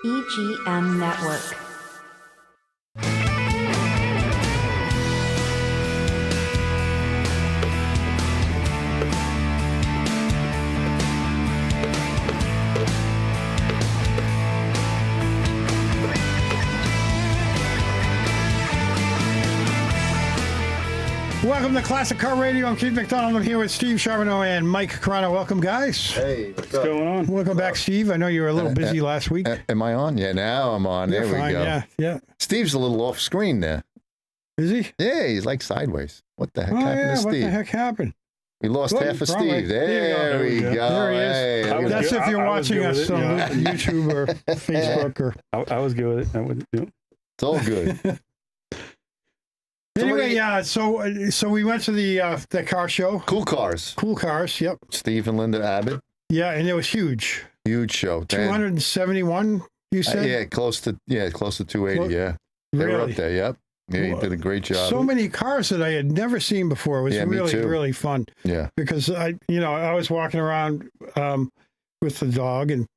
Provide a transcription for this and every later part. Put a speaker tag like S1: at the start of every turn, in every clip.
S1: EGM Network.
S2: Welcome to Classic Car Radio. I'm Keith McDonald. I'm here with Steve Charbonneau and Mike Carano. Welcome, guys.
S3: Hey, what's
S4: going on?
S2: Welcome back, Steve. I know you were a little busy last week.
S3: Am I on? Yeah, now I'm on.
S2: You're
S3: there
S2: fine.
S3: we go.
S2: Yeah.
S3: Steve's a little off screen there.
S2: Is he?
S3: Yeah, he's like sideways. What the heck happened to Steve?
S2: What the heck happened?
S3: We lost half of
S2: wrong way.
S3: Steve. There we go.
S2: There he is.
S3: Hey,
S2: That's if you're watching us on YouTube or Facebook or.
S4: I was good with it. I wouldn't do it.
S3: It's all good.
S2: Anyway, so we went to the car show.
S3: Cool cars.
S2: Cool cars. Yep.
S3: Steve and Linda Abbott.
S2: Yeah, and it was huge.
S3: Huge show.
S2: 271. You said?
S3: Yeah, close to 280. Yeah, they were up
S2: Really?
S3: there. Yep. Yeah, you did a great job.
S2: So many cars that I had never seen before. It was
S3: Yeah, me
S2: really,
S3: too.
S2: really fun.
S3: Yeah.
S2: Because I was walking around with the dog, and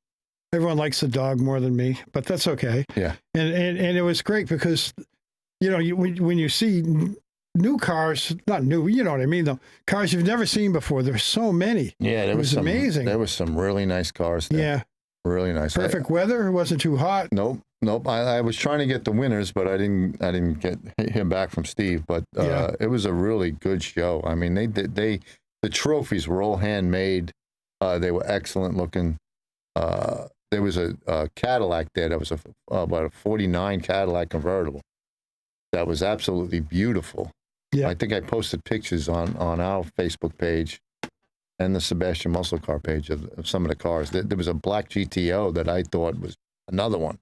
S2: everyone likes the dog more than me, but that's okay.
S3: Yeah.
S2: And it was great because, when you see new cars, not new, you know what I mean, though, cars you've never seen before, there's so many.
S3: Yeah,
S2: It was amazing.
S3: There was some really nice cars there.
S2: Yeah.
S3: Really nice.
S2: Perfect weather. It wasn't too hot.
S3: Nope. I was trying to get the winners, but I didn't hear back from Steve. But it was a really good show. I mean, the trophies were all handmade. They were excellent looking. There was a Cadillac there that was about a 49 Cadillac convertible. That was absolutely beautiful.
S2: Yeah.
S3: I think I posted pictures on our Facebook page and the Sebastian Muscle Car page of some of the cars. There was a black GTO that I thought was another one.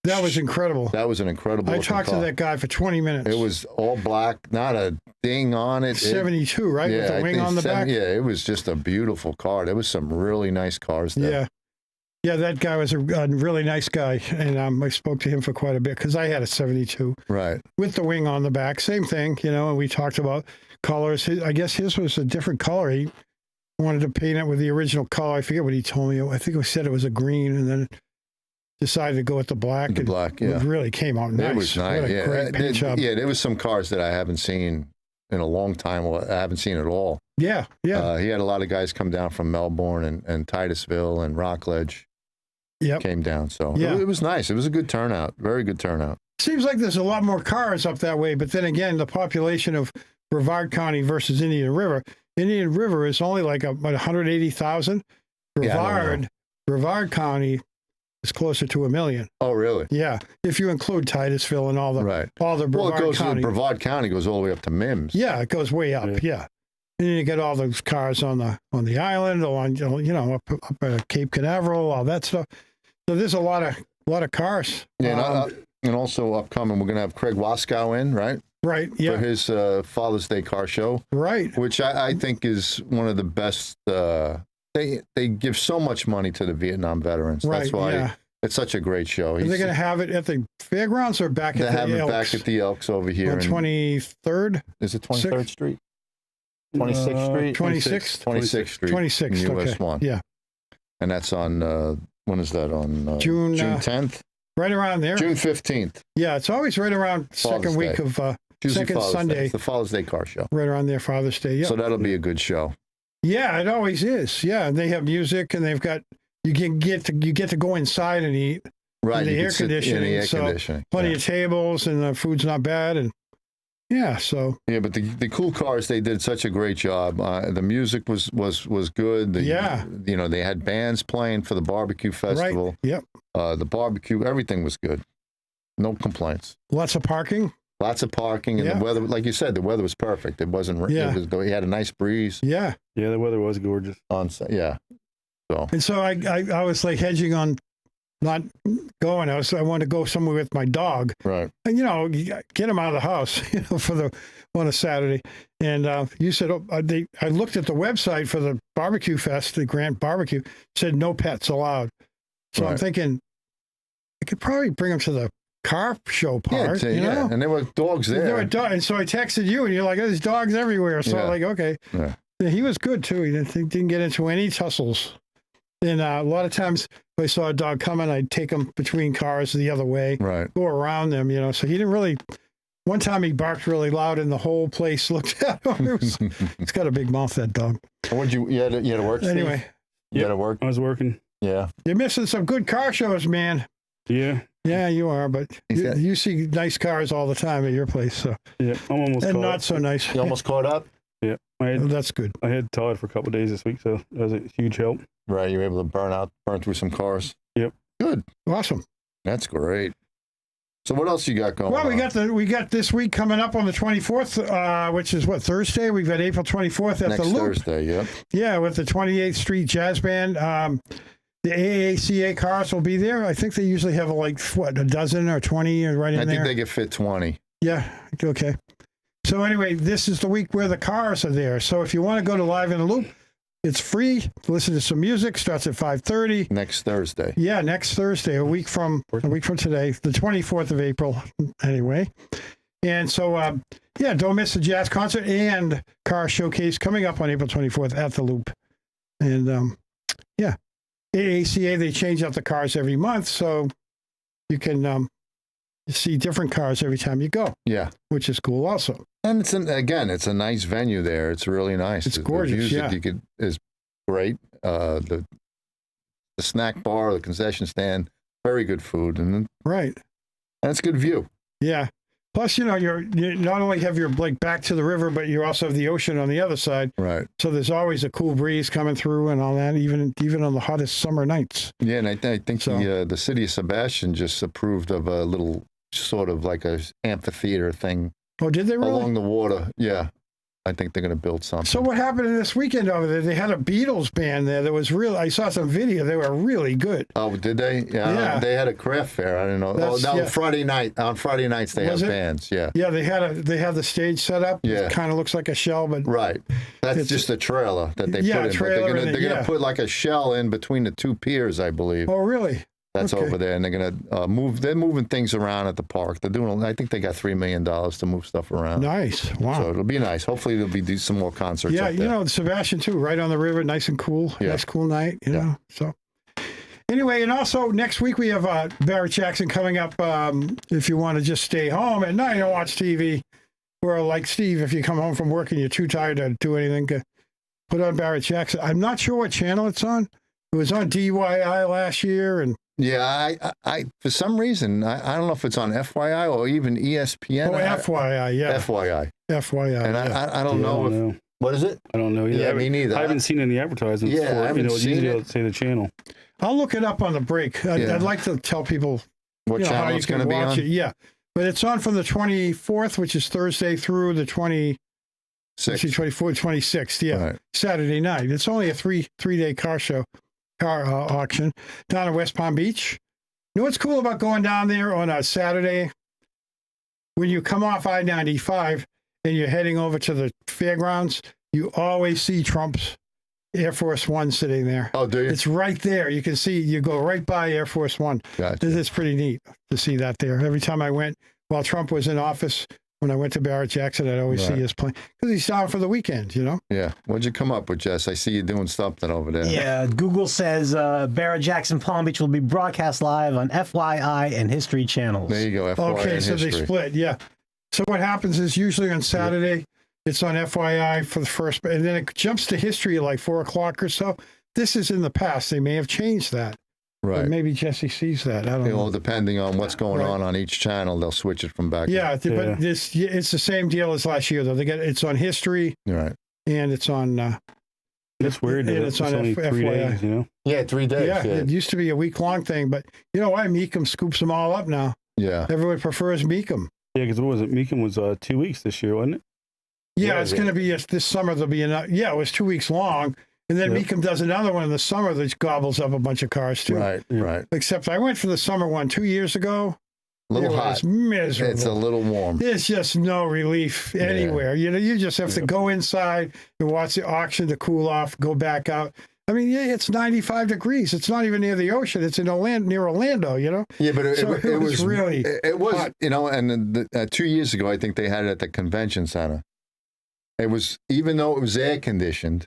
S2: That was incredible.
S3: That was an incredible.
S2: I talked to that guy for 20 minutes.
S3: It was all black, not a ding on it.
S2: 72, right?
S3: Yeah,
S2: With the
S3: I
S2: wing
S3: think
S2: on the back?
S3: Yeah, it was just a beautiful car. There was some really nice cars there.
S2: Yeah. Yeah, that guy was a really nice guy, and I spoke to him for quite a bit because I had a 72
S3: Right.
S2: with the wing on the back. Same thing, and we talked about colors. I guess his was a different color. He wanted to paint it with the original color. I forget what he told me. I think he said it was a green, and then decided to go with the black.
S3: The black, yeah.
S2: It really came out nice.
S3: It was nice.
S2: What a great paint job.
S3: Yeah, there was some cars that I haven't seen in a long time. Well, I haven't seen at all.
S2: Yeah.
S3: He had a lot of guys come down from Melbourne and Titusville and Rockledge.
S2: Yep.
S3: Came down. So
S2: Yeah.
S3: it was nice. It was a good turnout. Very good turnout.
S2: Seems like there's a lot more cars up that way, but then again, the population of Brevard County versus Indian River. Indian River is only like about 180,000. Brevard County is closer to 1 million.
S3: Oh, really?
S2: Yeah, if you include Titusville and all the
S3: Right.
S2: Brevard
S3: Well, it goes
S2: County.
S3: Brevard County goes all the way up to Mims.
S2: Yeah, it goes way up. Yeah. And then you get all those cars on the island, or on up at Cape Canaveral, all that stuff. So there's a lot of cars.
S3: Yeah, and also upcoming, we're going to have Craig Waskow in, right?
S2: Right. Yeah.
S3: For his Father's Day car show.
S2: Right.
S3: Which I think is one of the best. They give so much money to the Vietnam veterans.
S2: Right.
S3: That's why
S2: Yeah.
S3: it's such a great show.
S2: Are they going to have it at the fairgrounds or back at
S3: They
S2: the
S3: have it
S2: Elks?
S3: back at the Elks over here.
S2: On 23rd?
S3: Is it 23rd Street? 26th Street?
S2: 26th?
S3: 26th Street.
S2: 26th,
S3: in US
S2: okay.
S3: 1.
S2: Yeah.
S3: And that's on, when is that? On
S2: June
S3: 10th?
S2: Right around there.
S3: June 15th.
S2: Yeah, it's always right around second week
S3: Day.
S2: of
S3: Tuesday,
S2: second
S3: Father's Day.
S2: Sunday.
S3: It's the Father's Day car show.
S2: Right around there, Father's Day. Yeah.
S3: So that'll be a good show.
S2: Yeah, it always is. Yeah, and they have music, and they've got you get to go inside and eat.
S3: Right.
S2: And the
S3: you
S2: air
S3: can sit in
S2: conditioning.
S3: the air
S2: so
S3: conditioning.
S2: plenty of tables, and the food's not bad, and yeah. So
S3: Yeah, but the cool cars, they did such a great job. The music was good.
S2: Yeah.
S3: They had bands playing for the barbecue festival.
S2: right. Yep.
S3: The barbecue, everything was good. No complaints.
S2: Lots of parking.
S3: Lots of parking, and
S2: Yeah.
S3: the weather, like you said, the weather was perfect. It wasn't.
S2: Yeah.
S3: We had a nice breeze
S2: Yeah.
S4: Yeah, the weather was gorgeous.
S3: on. Yeah. So
S2: And so I was like hedging on not going. I wanted to go somewhere with my dog.
S3: right.
S2: And, get him out of the house, on a Saturday. And you said, I looked at the website for the barbecue fest, the Grant Barbecue, said no pets allowed. So I'm
S3: Right.
S2: thinking I could probably bring him to the car show part,
S3: Yeah, and there were dogs there.
S2: There were and so I texted you, and you're like, "There's dogs everywhere." So
S3: Yeah.
S2: I'm like, okay.
S3: Yeah.
S2: Yeah, he was good too. He didn't get into any tussles. And a lot of times If I saw a dog coming, I'd take him between cars the other way,
S3: Right.
S2: go around them, So he didn't really. One time he barked really loud, and the whole place looked at him. He's got a big mouth, that dog.
S3: You had to work, Steve?
S2: Anyway,
S3: You had to work?
S4: I was working.
S3: Yeah.
S2: you're missing some good car shows, man.
S4: Yeah.
S2: Yeah, you are, but you see nice cars all the time at your place, so
S4: Yeah. I'm almost
S2: and
S4: caught
S2: not
S4: up.
S2: so nice.
S3: You almost caught up?
S4: Yeah.
S2: That's good.
S4: I had Todd for a couple of days this week, so that was a huge help.
S3: Right. You were able to burn through some cars?
S4: Yep.
S3: Good.
S2: Awesome.
S3: That's great. So what else you got going
S2: Well,
S3: on?
S2: we got this week coming up on the 24th, which is what, Thursday? We've got April 24th at
S3: Next
S2: the Loop.
S3: Thursday, yep.
S2: Yeah, with the 28th Street Jazz Band. The AACA cars will be there. I think they usually have a dozen or 20 right in
S3: I
S2: there.
S3: think they could fit 20.
S2: Yeah, okay. So anyway, this is the week where the cars are there. So if you want to go to Live in the Loop, it's free. Listen to some music. Starts at 5:30.
S3: Next Thursday.
S2: Yeah, next Thursday, a week from today, the 24th of April. Anyway, and so don't miss the jazz concert and car showcase coming up on April 24th at the Loop. And AACA, they change out the cars every month, so you can see different cars every time you go.
S3: Yeah.
S2: Which is cool also.
S3: And it's a nice venue there. It's really nice.
S2: It's gorgeous.
S3: The music is great. The snack bar, the concession stand, very good food, and
S2: Right.
S3: it's a good view.
S2: Yeah. Plus, you not only have your back to the river, but you also have the ocean on the other side.
S3: Right.
S2: So there's always a cool breeze coming through and all that, even on the hottest summer nights.
S3: Yeah, and I think
S2: So-
S3: the city of Sebastian just approved of a little sort of like a amphitheater thing
S2: Oh, did they really?
S3: along the water. Yeah, I think they're going to build something.
S2: So what happened this weekend over there? They had a Beatles band there that was real. I saw some video. They were really good.
S3: Oh, did they?
S2: Yeah.
S3: They had a craft fair. I don't know. Friday night. On Friday nights they
S2: Was
S3: have
S2: it?
S3: bands. Yeah.
S2: Yeah, they had the stage set up.
S3: Yeah.
S2: It kind of looks like a shell, but
S3: Right. That's just a trailer that they
S2: Yeah,
S3: put in.
S2: trailer
S3: But
S2: and
S3: they're gonna put like a shell in between the two piers, I believe.
S2: Oh, really?
S3: That's
S2: okay.
S3: over there, and they're gonna move. They're moving things around at the park. They're doing. I think they got $3 million to move stuff around.
S2: Nice. Wow.
S3: So it'll be nice. Hopefully there'll be some more concerts.
S2: Yeah,
S3: up there.
S2: Sebastian too, right on the river, nice and cool.
S3: Yeah.
S2: Nice cool night, So anyway, and also next week we have Barrett-Jackson coming up. If you want to just stay home at night and watch TV, or like Steve, if you come home from work and you're too tired to do anything, put on Barrett-Jackson. I'm not sure what channel it's on. It was on DYI last year, and
S3: Yeah, I for some reason I don't know if it's on FYI or even ESPN.
S2: FYI, yeah,
S3: FYI.
S2: FYI,
S3: And
S2: yeah.
S3: I don't know if what is it?
S4: I don't know either.
S3: Yeah, me neither.
S4: I haven't seen any advertisements
S3: Yeah, I
S4: for it.
S3: haven't
S4: It's
S3: seen
S4: easy
S3: it.
S4: to say the channel.
S2: I'll look it up on the break. I'd like to tell people
S3: What
S2: how
S3: channel
S2: you
S3: it's
S2: can
S3: going to be
S2: watch
S3: on?
S2: it. Yeah, but it's on from the 24th, which is Thursday, through the 26th. Yeah,
S3: Right.
S2: Saturday night. It's only a three-day car auction down in West Palm Beach. You know what's cool about going down there on a Saturday? When you come off I-95 and you're heading over to the fairgrounds, you always see Trump's Air Force One sitting there.
S3: Oh, do you?
S2: It's right there. You can see, you go right by Air Force One.
S3: Gotcha.
S2: It's pretty neat to see that there. Every time I went, while Trump was in office, when I went to Barrett-Jackson, I'd always see his plane. Because he's down for the weekend,
S3: Yeah. What'd you come up with, Jess? I see you doing something over there.
S5: Yeah, Google says Barrett-Jackson Palm Beach will be broadcast live on FYI and History channels.
S3: There you go. FYI
S2: Okay,
S3: and
S2: so
S3: history.
S2: they split, yeah. So what happens is usually on Saturday, it's on FYI for the first, and then it jumps to history at like 4 o'clock or so. This is in the past. They may have changed that.
S3: Right.
S2: But maybe Jesse sees that. I don't know.
S3: Depending on what's going on each channel, they'll switch it from back.
S2: Yeah, but it's the same deal as last year, though. It's on history,
S3: Right.
S2: and it's on.
S4: That's weird.
S2: And
S4: It's
S2: on
S4: only 3
S2: FYI.
S4: days,
S3: Yeah, 3 days.
S2: Yeah, it used to be a week-long thing, but you know why? Meekum scoops them all up now.
S3: Yeah.
S2: Everyone prefers Meekum.
S4: Yeah, because what was it? Meekum was 2 weeks this year, wasn't it?
S2: Yeah, it's going to be this summer. There'll be enough. Yeah, it was 2 weeks long, and then Meekum does another one in the summer that gobbles up a bunch of cars too.
S3: Right. Right.
S2: Except I went for the summer one 2 years ago.
S3: A little
S2: It
S3: hot.
S2: was miserable.
S3: It's a little warm.
S2: There's just no relief anywhere. You just have to go inside and watch the auction to cool off, go back out. I mean, it's 95 degrees. It's not even near the ocean. It's in near Orlando,
S3: Yeah, but it was
S2: really
S3: it was
S2: hot.
S3: and 2 years ago I think they had it at the convention center. It was, even though it was air conditioned,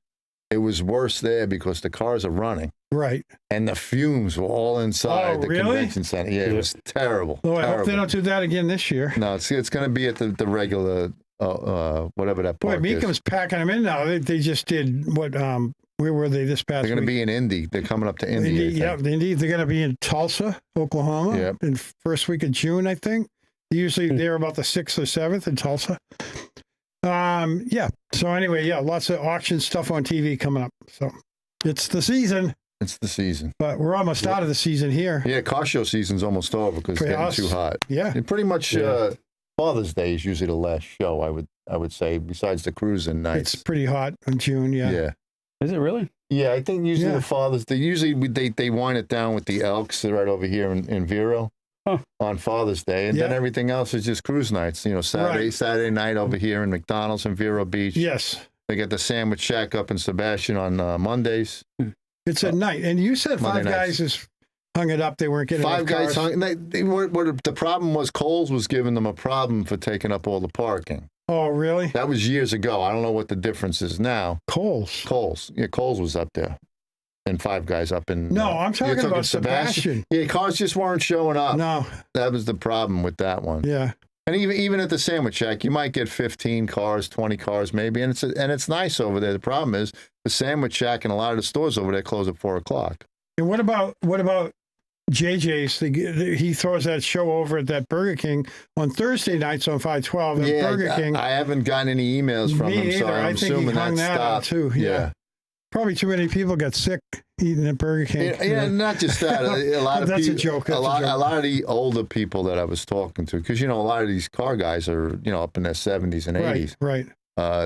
S3: it was worse there because the cars are running.
S2: Right.
S3: and the fumes were all inside
S2: Oh,
S3: the
S2: really?
S3: convention center. Yeah, it was terrible.
S2: Oh, I hope
S3: terrible.
S2: they don't do that again this year.
S3: No, it's going to be at the regular, whatever that
S2: Boy,
S3: park is.
S2: Meekham's packing them in now. They just did what? Where were they this past
S3: They're going to
S2: week?
S3: be in Indy. They're coming up to Indy. I think.
S2: Yeah, Indy. They're going to be in Tulsa, Oklahoma,
S3: Yep.
S2: in first week of June, I think. Usually they're about the 6th or 7th in Tulsa. Yeah. So anyway, yeah, lots of auction stuff on TV coming up. So it's the season,
S3: It's the season.
S2: but we're almost out of the season here.
S3: Yeah, car show season's almost over because
S2: For
S3: it's getting
S2: us,
S3: too hot.
S2: Yeah.
S3: And pretty much Father's Day is usually the last show. I would say, besides the cruising nights.
S2: It's pretty hot in June. Yeah.
S3: Yeah.
S4: Is it really?
S3: Yeah, I think usually
S2: Yeah.
S3: the Father's Day. Usually they wind it down with the Elks right over here in Vero on Father's Day, and then
S2: Yeah.
S3: everything else is just cruise nights. You know, Saturday night over here in McDonald's in Vero Beach.
S2: Yes.
S3: They get the Sandwich Shack up in Sebastian on Mondays.
S2: It's at night. And you said
S3: Monday
S2: Five Guys
S3: nights.
S2: has hung it up. They weren't getting
S3: Five
S2: enough
S3: Guys
S2: cars.
S3: hung. The problem was Coles was giving them a problem for taking up all the parking.
S2: Oh, really?
S3: That was years ago. I don't know what the difference is now.
S2: Coles.
S3: Coles was up there, and Five Guys up in.
S2: No, I'm
S3: you're
S2: talking about Sebastian.
S3: Yeah, cars just weren't showing up.
S2: No.
S3: That was the problem with that one.
S2: Yeah.
S3: And even at the Sandwich Shack, you might get 15 cars, 20 cars maybe, and it's nice over there. The problem is the Sandwich Shack and a lot of the stores over there close at 4:00.
S2: And what about JJ's? He throws that show over at that Burger King on Thursday nights on 512. And Burger King.
S3: I haven't gotten any emails from
S2: Me
S3: him, so
S2: either.
S3: I'm
S2: I think he
S3: assuming
S2: hung
S3: that
S2: that out
S3: stopped.
S2: too. Yeah. Probably too many people got sick eating at Burger King.
S3: Yeah, not just that. A lot of
S2: That's a
S3: people,
S2: joke. That's
S3: a
S2: a
S3: lot
S2: joke.
S3: of the older people that I was talking to, because a lot of these car guys are up in their 70s and 80s.
S2: Right.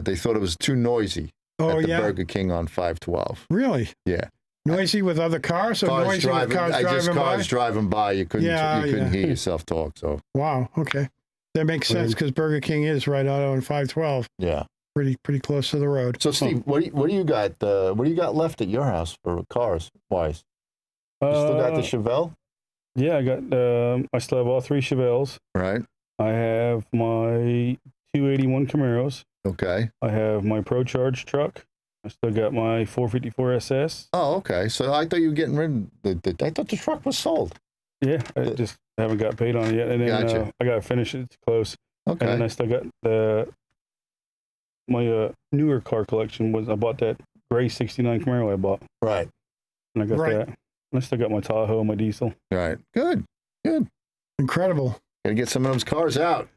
S3: They thought it was too noisy
S2: Oh,
S3: at the
S2: yeah.
S3: Burger King on 512.
S2: Really?
S3: Yeah.
S2: Noisy with other cars or
S3: Cars
S2: noisy
S3: driving,
S2: with cars
S3: I
S2: driving
S3: just
S2: by?
S3: cars driving by. You couldn't
S2: Yeah,
S3: hear yourself talk. So
S2: Wow. Okay. That makes sense because Burger King is right out on 512.
S3: yeah.
S2: Pretty close to the road.
S3: So Steve, what do you got? What do you got left at your house for cars wise? You still got the Chevelle,
S4: Yeah, I still have all 3 Chevelles.
S3: right?
S4: I have my 281 Camaros.
S3: Okay.
S4: I have my Pro Charge truck. I still got my 454 SS.
S3: Oh, okay. So I thought you were getting rid of I thought the truck was sold.
S4: Yeah, I just haven't got paid on it yet. And then
S3: Gotcha.
S4: I got to finish it. It's close.
S3: Okay.
S4: And then I still got my newer car collection. I bought that gray 69 Camaro I bought.
S3: Right.
S4: And I got
S2: Right.
S4: that. And I still got my Tahoe, my diesel.
S3: Right. Good.
S2: Incredible.
S3: Got to get some of those cars out.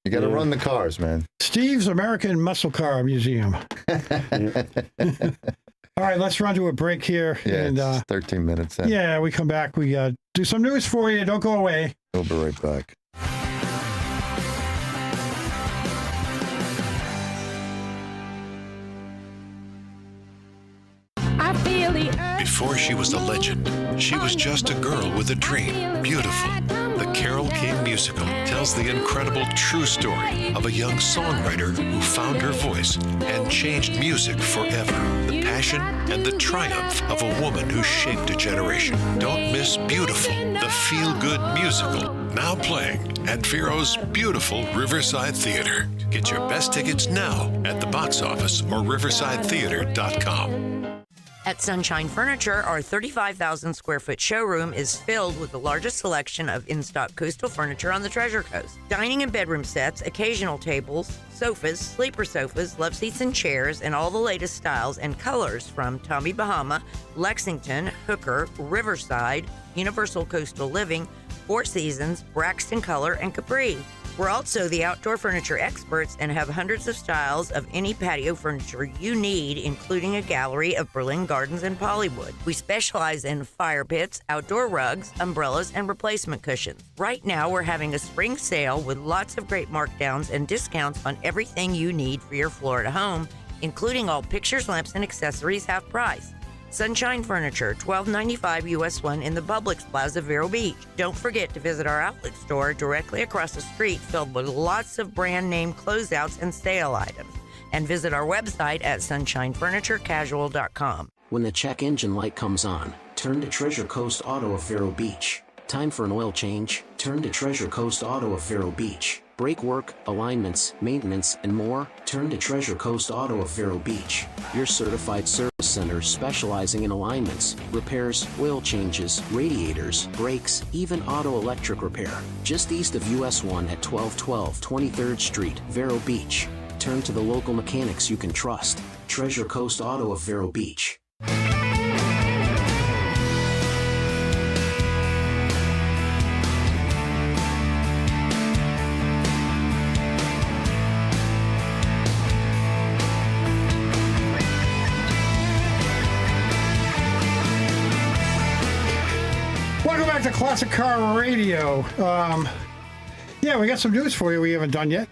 S3: You got to
S4: Yeah.
S3: run the cars, man.
S2: Steve's American Muscle Car Museum. All right, let's run to a break here.
S3: Yeah,
S2: And
S3: it's 13 minutes in.
S2: yeah, we come back. We do some news for you. Don't go away.
S3: We'll be right back.
S6: Before she was a legend, she was just a girl with a dream. Beautiful. The Carole King musical tells the incredible true story of a young songwriter who found her voice and changed music forever. The passion and the triumph of a woman who shaped a generation. Don't miss Beautiful, the feel-good musical, now playing at Vero's beautiful Riverside Theater. Get your best tickets now at the box office or riversidetheater.com.
S7: At Sunshine Furniture, our 35,000 square foot showroom is filled with the largest selection of in-stock coastal furniture on the Treasure Coast. Dining and bedroom sets, occasional tables, sofas, sleeper sofas, love seats and chairs, and all the latest styles and colors from Tommy Bahama, Lexington, Hooker, Riverside, Universal Coastal Living, Four Seasons, Braxton Color, and Capri. We're also the outdoor furniture experts and have hundreds of styles of any patio furniture you need, including a gallery of Berlin Gardens and Pollywood. We specialize in fire pits, outdoor rugs, umbrellas, and replacement cushions. Right now, we're having a spring sale with lots of great markdowns and discounts on everything you need for your Florida home, including all pictures, lamps, and accessories half price. Sunshine Furniture, $12.95 US 1 in the Publix Plaza, Vero Beach. Don't forget to visit our outlet store directly across the street, filled with lots of brand name closeouts and sale items. And visit our website at sunshinefurniturecasual.com.
S8: When the check engine light comes on, turn to Treasure Coast Auto of Vero Beach. Time for an oil change? Turn to Treasure Coast Auto of Vero Beach. brake work, alignments, maintenance, and more, turn to Treasure Coast Auto of Vero Beach, your certified service center specializing in alignments, repairs, oil changes, radiators, brakes, even auto electric repair. Just east of US 1 at 1212 23rd Street, Vero Beach. Turn to the local mechanics you can trust. Treasure Coast Auto of Vero Beach.
S2: Welcome back to Classic Car Radio. Yeah, we got some news for you we haven't done yet.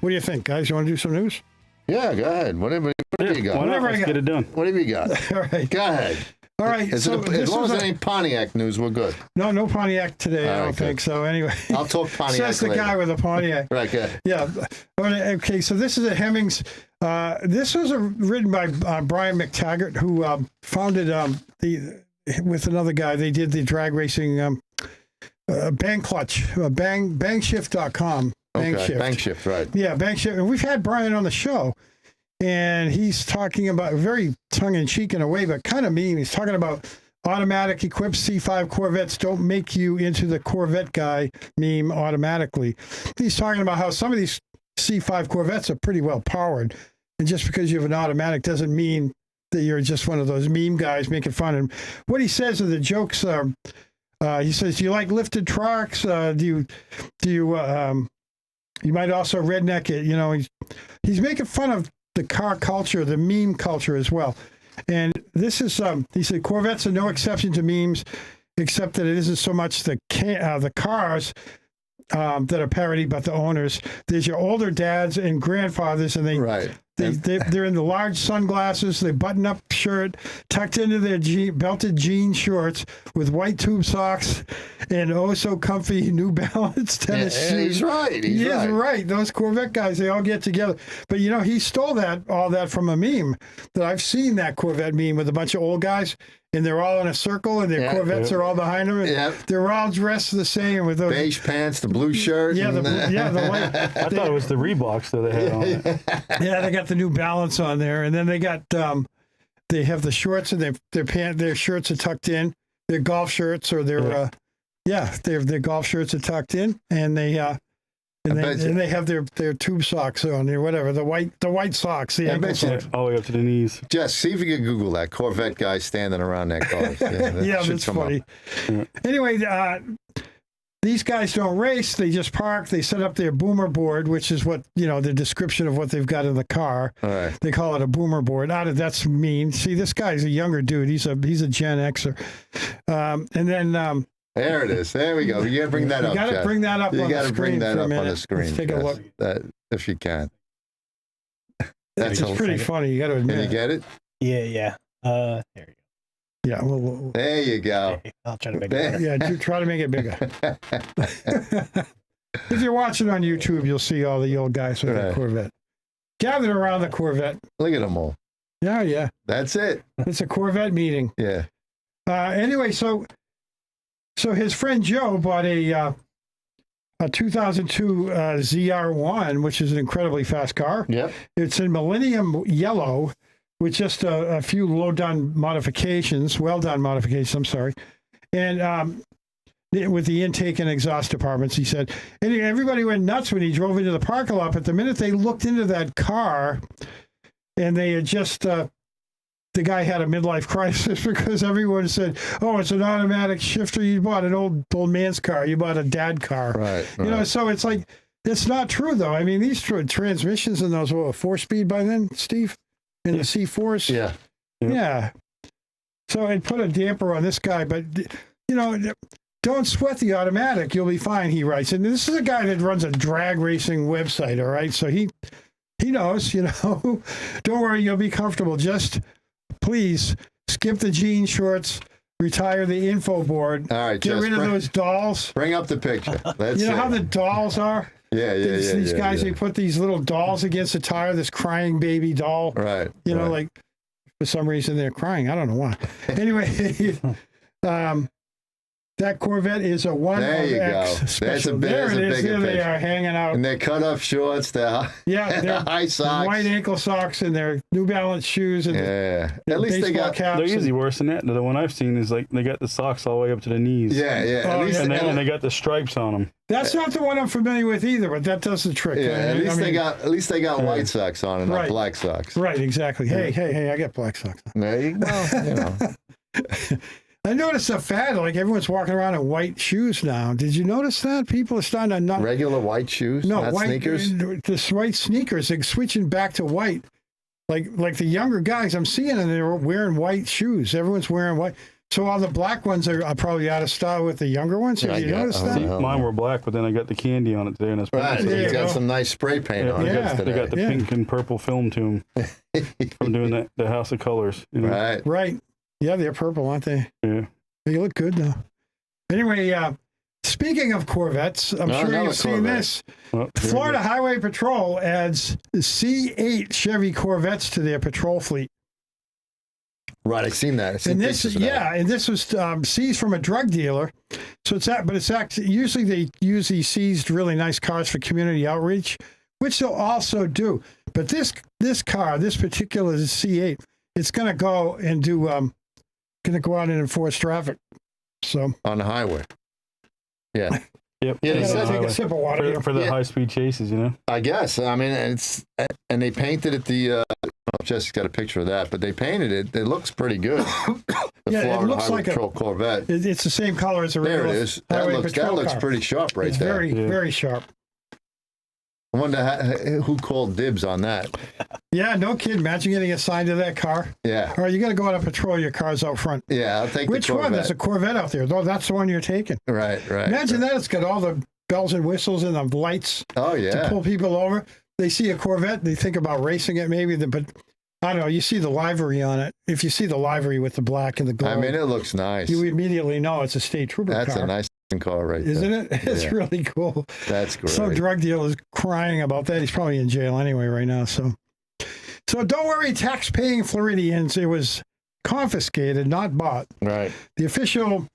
S2: What do you think, guys? You want to do some news?
S3: Yeah, go ahead. Whatever you got.
S4: Why not?
S2: Whatever I
S4: Let's
S2: got.
S4: get it done.
S3: Whatever you got.
S2: All right.
S3: Go ahead.
S2: All right.
S3: As long as it ain't Pontiac news, we're good.
S2: No Pontiac today. I
S3: All
S2: don't
S3: right,
S2: think
S3: good.
S2: so. Anyway,
S3: I'll talk Pontiac
S2: says the
S3: later.
S2: guy with a Pontiac.
S3: Right, good.
S2: Yeah. Okay. So this is a Hemmings. This was written by Brian McTaggart, who founded with another guy. They did the drag racing Bang Clutch, bangshift.com.
S3: Okay, Bank Shift, right.
S2: Yeah, Bank Shift. And we've had Brian on the show, and he's talking about, very tongue-in-cheek in a way, but kind of mean. He's talking about automatic equipped C5 Corvettes don't make you into the Corvette Guy meme automatically. He's talking about how some of these C5 Corvettes are pretty well powered, and just because you have an automatic doesn't mean that you're just one of those meme guys making fun. And what he says are the jokes are, he says, do you like lifted trucks? Do you you might also redneck it, you know. He's making fun of the car culture, the meme culture as well. And this is, he said, Corvettes are no exception to memes, except that it isn't so much the cars that are parody, but the owners. There's your older dads and grandfathers, and they're in the large sunglasses, they button-up shirt, tucked into their belted jean shorts with white tube socks and oh-so-comfy New Balance tennis shoes.
S3: He's right.
S2: He's right. Those Corvette guys, they all get together. But, you know, he stole all that from a meme that I've seen, that Corvette meme with a bunch of old guys, and they're all in a circle, and their Corvettes are all behind them. And they're all dressed the same with those
S3: beige pants, the blue shirt.
S2: Yeah, the white.
S4: I thought it was the Reeboks that they had on it.
S2: Yeah, they got the New Balance on there, and then they got they have the shorts, and their shirts are tucked in. Their golf shirts or their their golf shirts are tucked in, and they they have their tube socks on there, whatever, the white socks, the ankle socks.
S4: All the way up to the knees.
S3: Jess, see if you can Google that Corvette guy standing around that car.
S2: Yeah, that's funny. Anyway, these guys don't race. They just park. They set up their boomer board, which is what, you know, the description of what they've got in the car.
S3: All right.
S2: They call it a boomer board. That's mean. See, this guy's a younger dude. He's a Gen Xer. And then
S3: there it is. There we go. You got to bring that up.
S2: You got to bring that up.
S3: You
S2: on
S3: got
S2: the
S3: to
S2: screen
S3: bring that
S2: for a
S3: up on
S2: minute.
S3: the screen.
S2: Let's take a look.
S3: If you can.
S2: It's pretty funny. You got to admit.
S3: Can you get it?
S5: Yeah. There you go.
S2: Yeah. Well,
S3: there you go.
S5: I'll try to make it better.
S2: yeah. Try to make it bigger. If you're watching on YouTube, you'll see all the old guys with the Corvette gathered around the Corvette.
S3: Look at them all.
S2: Yeah.
S3: That's it.
S2: It's a Corvette meeting.
S3: Yeah.
S2: Anyway, so his friend Joe bought a 2002 ZR1, which is an incredibly fast car.
S3: Yep.
S2: It's in Millennium Yellow with just a few well-done modifications, I'm sorry. And with the intake and exhaust departments, he said. And everybody went nuts when he drove into the parking lot. But the minute they looked into that car, and they had just, the guy had a midlife crisis because everyone said, oh, it's an automatic shifter. You bought an old man's car. You bought a dad car.
S3: Right.
S2: You know, so it's like, it's not true, though. I mean, these transmissions in those were 4-speed by then, Steve? In the C4s? Yeah. So it put a damper on this guy, but, you know, don't sweat the automatic. You'll be fine, he writes. And this is a guy that runs a drag racing website, all right? So he knows, you know. Don't worry, you'll be comfortable. Just please skip the jean shorts, retire the info board.
S3: All right,
S2: get rid of those dolls.
S3: Bring up the picture. Let's
S2: you know
S3: see.
S2: how the dolls are? These guys, they put these little dolls against the tire, this crying baby doll.
S3: Right.
S2: You know, like for some reason they're crying. I don't know why. Anyway, That Corvette is a 1
S3: There
S2: of
S3: you
S2: X
S3: go.
S2: special.
S3: There's a
S2: there it is.
S3: bigger
S2: There they
S3: picture.
S2: are hanging out.
S3: And they're cut off shorts, they're
S2: They're
S3: high socks.
S2: white ankle socks and their New Balance shoes and
S3: Yeah.
S2: their
S3: At least they
S2: baseball
S3: got.
S2: caps.
S4: They're
S2: and-
S4: usually worse than that. The one I've seen is like they got the socks all the way up to the knees.
S3: Yeah, yeah.
S2: Oh,
S3: At least,
S4: And they got the stripes on them.
S2: That's not the one I'm familiar with either, but that does the trick.
S3: yeah,
S2: I
S3: at
S2: mean,
S3: least they got white socks on and not
S2: Right.
S3: black socks.
S2: Right, exactly. Hey, I got black socks.
S3: There you go. You know.
S2: I noticed a fad, like everyone's walking around in white shoes now. Did you notice that? People are starting to not
S3: Regular white shoes,
S2: no
S3: not
S2: white
S3: sneakers.
S2: This white sneakers. They're switching back to white. Like the younger guys I'm seeing, and they're wearing white shoes. Everyone's wearing white. So all the black ones are probably out of style with the younger ones. Have
S3: Yeah,
S2: you
S3: I
S2: noticed
S3: guess.
S2: that?
S3: hell
S4: Mine
S3: no.
S4: were black, but then I got the candy on it today, and it's
S3: Right,
S2: There
S3: he's
S2: you
S3: got
S2: go.
S3: some nice spray paint on
S2: Yeah.
S3: it
S4: They got the
S2: Yeah.
S4: pink and purple film to them from doing the House of Colors. You know?
S3: Right.
S2: Right. Yeah, they're purple, aren't they?
S4: Yeah.
S2: They look good though. Anyway, speaking of Corvettes, I'm
S3: No,
S2: sure
S3: another
S2: you've seen
S3: Corvette.
S2: this.
S4: Well, there you
S2: Florida
S4: go.
S2: Highway Patrol adds C8 Chevy Corvettes to their patrol fleet.
S3: Right, I've seen that. I've seen
S2: And this,
S3: pictures of that.
S2: and this was seized from a drug dealer. So it's actually usually they use these seized really nice cars for community outreach, which they'll also do. But this car, this particular C8, it's going to go and do, going to go out and enforce traffic. So
S3: On the highway. Yeah,
S4: Yep.
S3: Yeah,
S2: I
S3: they
S2: gotta
S3: said-
S2: take a sip of water here.
S4: For the
S3: Yeah.
S4: high-speed chases, you know?
S3: I guess. I mean, and they painted it I don't know if Jessica got a picture of that, but they painted it. It looks pretty good. The
S2: Yeah, it
S3: Florida
S2: looks
S3: Highway
S2: like a-
S3: Patrol Corvette.
S2: It's the same color as a
S3: There
S2: regular
S3: it is. That
S2: Highway
S3: looks
S2: Patrol car.
S3: pretty sharp right
S2: It's
S3: there.
S2: very,
S4: Yeah.
S2: very sharp.
S3: I wonder who called dibs on that.
S2: Yeah, no kidding. Imagine getting assigned to that car.
S3: Yeah,
S2: Or you got to go out and patrol your cars out front.
S3: yeah. I'll take
S2: Which
S3: the Corvette.
S2: one? There's a Corvette out there. Though that's the one you're taking.
S3: Right.
S2: Imagine that. It's got all the bells and whistles and the lights
S3: Oh
S2: to
S3: yeah.
S2: pull people over. They see a Corvette, they think about racing it maybe, but I don't know. You see the livery on it. If you see the livery with the black and the gold,
S3: I mean, it looks nice.
S2: you immediately know it's a state trooper
S3: That's
S2: car.
S3: a nice car right
S2: Isn't
S3: there.
S2: it? It's
S3: Yeah.
S2: really cool.
S3: That's great.
S2: Some drug dealer is crying about that. He's probably in jail anyway right now. So don't worry, tax-paying Floridians. It was confiscated, not bought.
S3: Right.
S2: The official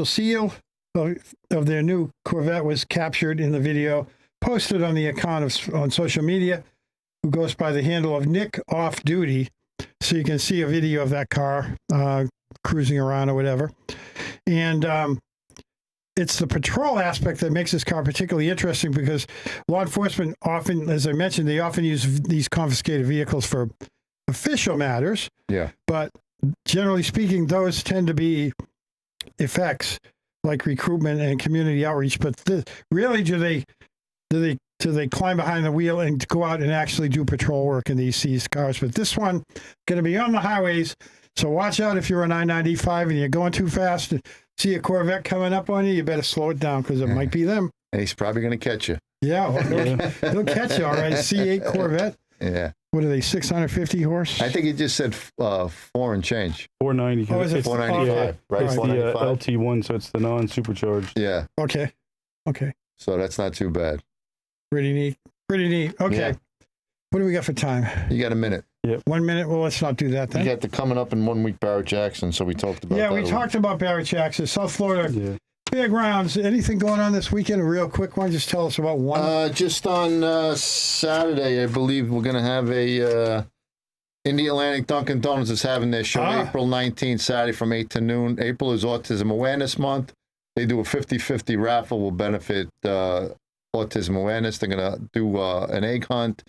S2: seal of their new Corvette was captured in the video posted on the account on social media, who goes by the handle of Nick Off Duty. So you can see a video of that car cruising around or whatever. And it's the patrol aspect that makes this car particularly interesting because law enforcement often, as I mentioned, they often use these confiscated vehicles for official matters.
S3: Yeah.
S2: But generally speaking, those tend to be effects like recruitment and community outreach. But really, do they climb behind the wheel and go out and actually do patrol work in these seized cars? But this one going to be on the highways. So watch out if you're on I-95 and you're going too fast and see a Corvette coming up on you, you better slow it down because it might be them.
S3: And he's probably going to catch you.
S2: Yeah, well, he'll catch you, all right. C8 Corvette.
S3: Yeah.
S2: What are they, 650 horse?
S3: I think he just said 4 and change.
S4: 490.
S2: Oh, is it
S3: 495, right?
S4: It's the
S3: 495.
S4: LT1, so it's the non-supercharged.
S3: Yeah.
S2: Okay.
S3: So that's not too bad.
S2: Pretty neat. Okay.
S3: Yeah.
S2: What do we got for time?
S3: You got a minute.
S2: 1 minute? Well, let's not do that
S3: You
S2: then.
S3: got the coming up in 1 week Barrett-Jackson, so we talked about that.
S2: Yeah, we
S3: a little.
S2: talked about Barrett-Jackson, South Florida.
S4: Yeah.
S2: Fairgrounds. Anything going on this weekend? A real quick one. Just tell us about one.
S3: Just on Saturday, I believe we're going to have a Indy Atlantic Dunkin' Donuts is having their show April 19th, Saturday from 8 to noon. April is Autism Awareness Month. They do a 50-50 raffle will benefit autism awareness. They're going to do an egg hunt.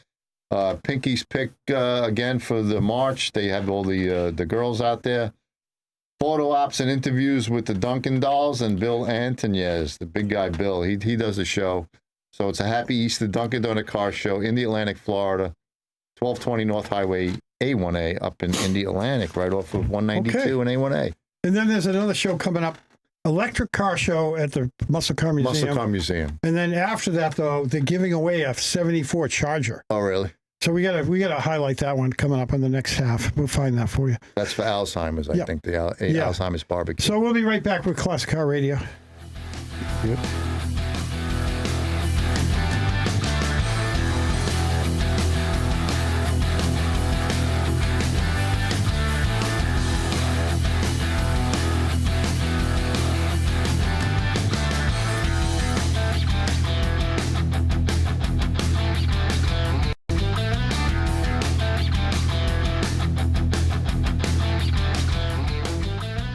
S3: Pinky's Pick again for the March. They have all the girls out there. Photo ops and interviews with the Duncan Dolls and Bill Antonez, the big guy Bill. He does a show. So it's a Happy Easter Dunkin' Donut car show in the Atlantic, Florida, 1220 North Highway A1A up in Indy Atlantic, right off of 192 and A1A.
S2: And then there's another show coming up, electric car show at the Muscle Car Museum.
S3: Muscle Car Museum.
S2: And then after that, though, they're giving away a 74 Charger.
S3: Oh, really?
S2: So we gotta highlight that one coming up in the next half. We'll find that for you.
S3: That's for Alzheimer's, I
S2: Yeah.
S3: think, the
S2: Yeah.
S3: Alzheimer's barbecue.
S2: So we'll be right back with Classic Car Radio.
S3: Good.